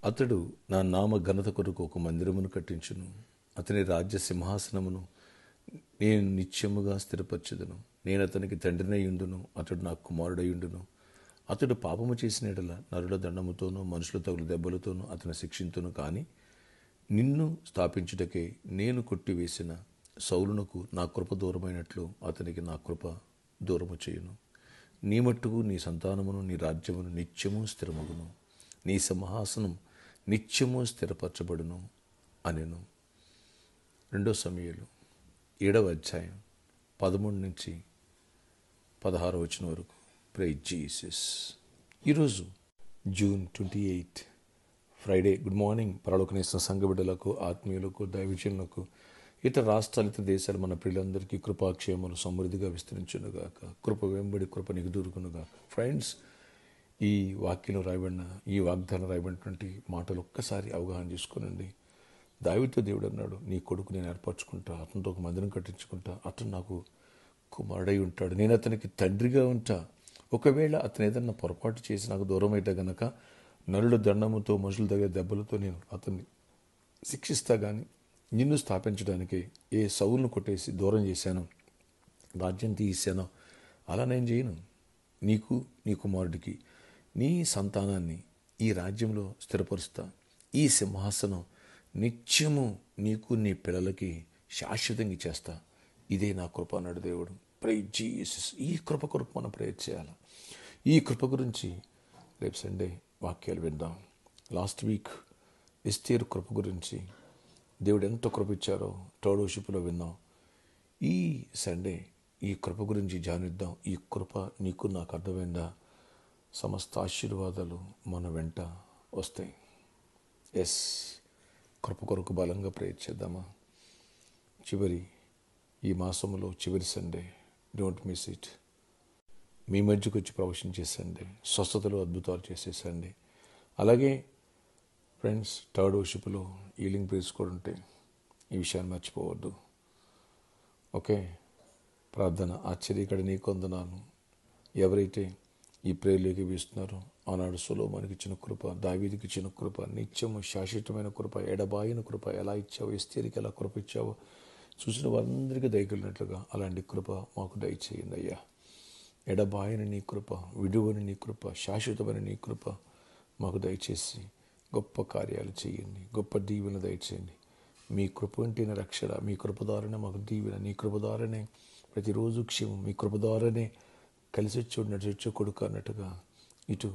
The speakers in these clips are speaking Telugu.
అతడు నా నామ ఘనత కొరకు ఒక మందిరమును కట్టించును. అతని రాజ్య సింహాసనమును నేను నిత్యముగా స్థిరపరచెదను. నేను అతనికి తండ్రినయ్యుండును, అతడు నాకు కుమారుడయ్యుండును. అతడు పాపము చేసిన యెడల నరుల దండముతోనూ మనుషుల తగులు దెబ్బలతోనూ అతని శిక్షింతును. కానీ నిన్ను స్థాపించుటకే నేను కొట్టివేసిన సౌలునకు నా కృప దూరమైనట్లు అతనికి నా కృప దూరము చేయును. నీ మట్టుకు నీ సంతానమును నీ రాజ్యమును నిత్యము స్థిరమగును, నీ సింహాసనం నిత్యము స్థిరపరచబడును అనెను. 2 సమూయేలు 7వ అధ్యాయం 13 నుంచి 16 వచనం వరకు. Praise Jesus. ఈరోజు జూన్ 28 ఫ్రైడే. Good morning. పరలోకనేసిన సంఘ బిడ్డలకు, ఆత్మీయులకు, దైవజనులకు, ఇతర రాష్ట్రాలు, ఇతర దేశాలు మన ప్రియులందరికీ కృపాక్షేమలు సమృద్ధిగా విస్తరించునుగాక. కృప వెంబడి కృప నీకు దొరుకునుగాక. ఫ్రెండ్స్, ఈ వాక్యంలో రాయబడిన, ఈ వాగ్దానం రాయబడినటువంటి మాటలు ఒక్కసారి అవగాహన చేసుకోనండి. దావీదుతో దేవుడు అన్నాడు, నీ కొడుకు నేను ఏర్పరచుకుంటా, అతనితో ఒక మందిరం కట్టించుకుంటా, అతను నాకు కుమారుడై ఉంటాడు, నేను అతనికి తండ్రిగా ఉంటా. ఒకవేళ అతను ఏదన్నా పొరపాటు చేసి నాకు దూరం అయితే గనక నరుల దండముతో మనుషుల దగ్గర దెబ్బలతో నేను అతన్ని శిక్షిస్తా. కానీ నిన్ను స్థాపించడానికి ఏ సౌలును కొట్టేసి దూరం చేశాను, రాజ్యం తీసానో అలా నేను చేయను. నీకు, నీ కుమారుడికి, నీ సంతానాన్ని ఈ రాజ్యంలో స్థిరపరుస్తా. ఈ సింహాసనం నిత్యము నీకు, నీ పిల్లలకి శాశ్వతంగా ఇచ్చేస్తా. ఇదే నా కృప అన్నాడు దేవుడు. Praise Jesus. ఈ కృప కొరకు మనం ప్రేయర్ చేయాలి. ఈ కృప గురించి రేపు సండే వాక్యాలు విందాం. లాస్ట్ వీక్ ఎస్తేరు కృప గురించి దేవుడు ఎంతో కృప ఇచ్చారో టోడోషిప్లో విన్నాం. ఈ సండే ఈ కృప గురించి ధ్యానిద్దాం. ఈ కృప నీకు, నాకు అర్థమైందా? సమస్త ఆశీర్వాదాలు మన వెంట వస్తాయి. ఎస్, కృప కొరకు బలంగా ప్రేయర్ చేద్దామా? ఈ మాసంలో చివరి సండే, డోంట్ మిస్ ఇట్. మీ మధ్యకు వచ్చి ప్రవచనం చేసండి, స్వస్థతలు అద్భుతాలు చేసేసండి. అలాగే ఫ్రెండ్స్, థర్డ్ వర్షిప్లో హీలింగ్ ప్రేయర్స్ కూడా ఉంటాయి. ఈ విషయాన్ని మర్చిపోవద్దు. ఓకే, ప్రార్థన. ఆశ్చర్యకర నీ కొందనాలు. ఎవరైతే ఈ ప్రేయర్లోకి వేస్తున్నారో ఆనాడు సొలొమోనుకి ఇచ్చిన కృప, దావీదుకి ఇచ్చిన కృప, నిత్యము శాశ్వతమైన కృప, ఎడబాయిన కృప ఎలా ఇచ్చావో, ఎస్తేరుకి ఎలా కృప ఇచ్చావో చూసిన వారందరికీ దయగలిగినట్లుగా అలాంటి కృప మాకు దయచేయండి అయ్యా. ఎడబాయని నీ కృప, విడువని నీ కృప, శాశ్వతమైన నీ కృప మాకు దయచేసి గొప్ప కార్యాలు చేయండి, గొప్ప దీవెన దయచేయండి. మీ కృప ఉంటేనే రక్షణ, మీ కృప ద్వారానే మాకు దీవెన, నీ కృప ద్వారానే ప్రతిరోజు క్షేమం, మీ కృప ద్వారానే కలిసి వచ్చి నడిచొచ్చే కొడుకు అన్నట్టుగా ఇటు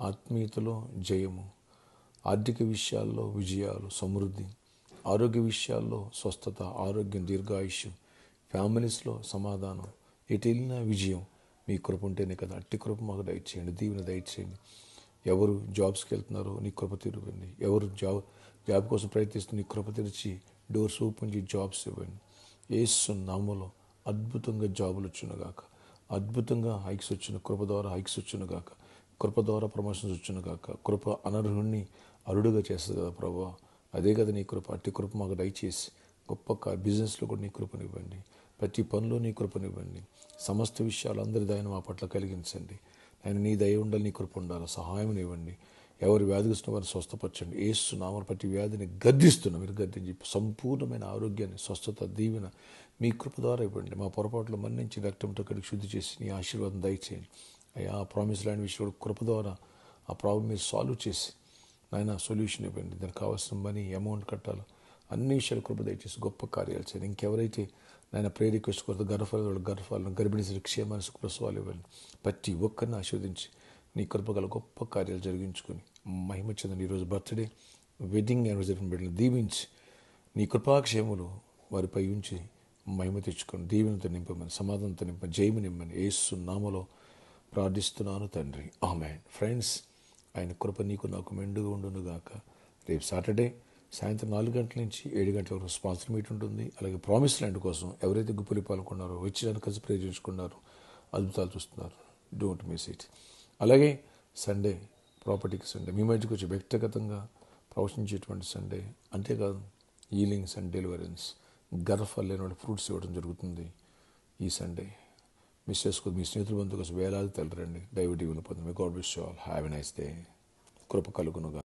ఆత్మీయతలో జయము, ఆర్థిక విషయాల్లో విజయాలు, సమృద్ధి, ఆరోగ్య విషయాల్లో స్వస్థత, ఆరోగ్యం, దీర్ఘాయుష్యం, ఫ్యామిలీస్లో సమాధానం, ఎటు వెళ్ళినా విజయం మీ కృప ఉంటేనే కదా. అట్టి కృప మాకు దయచేయండి, దీవెన దయచేయండి. ఎవరు జాబ్స్కి వెళ్తున్నారో నీ కృప తిరగండి. ఎవరు జాబ్ కోసం ప్రయత్నిస్తూ నీ కృప తెరిచి డోర్స్ ఓపెన్ చేసి జాబ్స్ ఇవ్వండి. యేసు నామములో అద్భుతంగా జాబులు వచ్చునుగాక, అద్భుతంగా హైక్స్ వచ్చిన, కృప ద్వారా హైక్స్ వచ్చునుగాక, కృప ద్వారా ప్రమోషన్స్ వచ్చునుగాక. కృప అనర్హుణ్ణి అరుడుగా చేస్తుంది కదా ప్రభా, అదే కదా నీ కృప. అట్టి కృప మాకు దయచేసి గొప్ప బిజినెస్లో కూడా నీ కృపనివ్వండి, ప్రతి పనిలో నీ కృపనివ్వండి. సమస్త విషయాలు అందరి దయను మా పట్ల కలిగించండి. ఆయన నీ దయ ఉండాలి, నీ కృప ఉండాలి. సహాయం ఇవ్వండి. ఎవరు వ్యాధిస్తున్న వారిని స్వస్థపరచండి. యేసు నామమున ప్రతి వ్యాధిని గద్దిస్తున్నా, మీరు గద్దించి సంపూర్ణమైన ఆరోగ్యాన్ని, స్వస్థత, దీవెన మీ కృప ద్వారా ఇవ్వండి. మా పొరపాట్లు మన్నించి రక్తంతో కడిగి శుద్ధి చేసి నీ ఆశీర్వాదం దయచేయండి అయ్యా. ఆ ప్రామిస్ ల్యాండ్ విషయంలో కృప ద్వారా ఆ ప్రాబ్లం మీరు సాల్వ్ చేసి నాయన సొల్యూషన్ ఇవ్వండి. దానికి కావాల్సిన మనీ, అమౌంట్ కట్టాలి, అన్ని విషయాలు కృప దయచేసి గొప్ప కార్యాలు చేయండి. ఇంకెవరైతే నాయన ప్రేయర్ రిక్వెస్ట్ కొరకు గర్భఫలాలను, గర్భిణీ క్షేమాన్ని, సుఖప్రసవాలు ఇవ్వండి. ప్రతి ఒక్కరిని ఆశీర్వదించి నీ కృప గల గొప్ప కార్యాలు జరిగించుకొని మహిమ చెందండి. ఈరోజు బర్త్డే, వెడ్డింగ్ యానివర్సరీ బిడ్డలను దీవించి నీ కృపాక్షేములు వారిపై ఉంచి మహిమ తెచ్చుకొని దీవెనతో నింపమని, సమాధానంతో నింపమని, జయము నింపమని యేసు నామములో ప్రార్థిస్తున్నాను తండ్రి, ఆమేన్. ఫ్రెండ్స్, ఆయన కృప నీకు నాకు మెండుగా ఉండునుగాక. రేపు సాటర్డే సాయంత్రం 4 గంటల నుంచి 7 గంటల వరకు స్పాన్సర్ మీట్ ఉంటుంది. అలాగే ప్రామిస్ ల్యాండ్ కోసం ఎవరైతే గుప్పలు పాల్గొన్నారో, వచ్చేదానికి కలిసి ప్రే చేసుకున్నారో, అద్భుతాలు చూస్తున్నారు, డోంట్ మిస్ ఇట్. అలాగే సండే ప్రాపర్టీకి సండే, మీ మధ్యకి వచ్చి వ్యక్తిగతంగా ప్రవచించేటువంటి సండే. అంతేకాదు హీలింగ్స్ అండ్ డెలివరెన్స్, గర్భఫలం లేని వాళ్ళు ఫ్రూట్స్ ఇవ్వడం జరుగుతుంది ఈ సండే. మిస్ చేసుకోదు. మీ స్నేహితుల బంధువు కోసం వేలాది తల్లిరండి. దైవ దీవెనలు పొంది. May God bless you all. Have a nice day. కృప కలుగునుగా.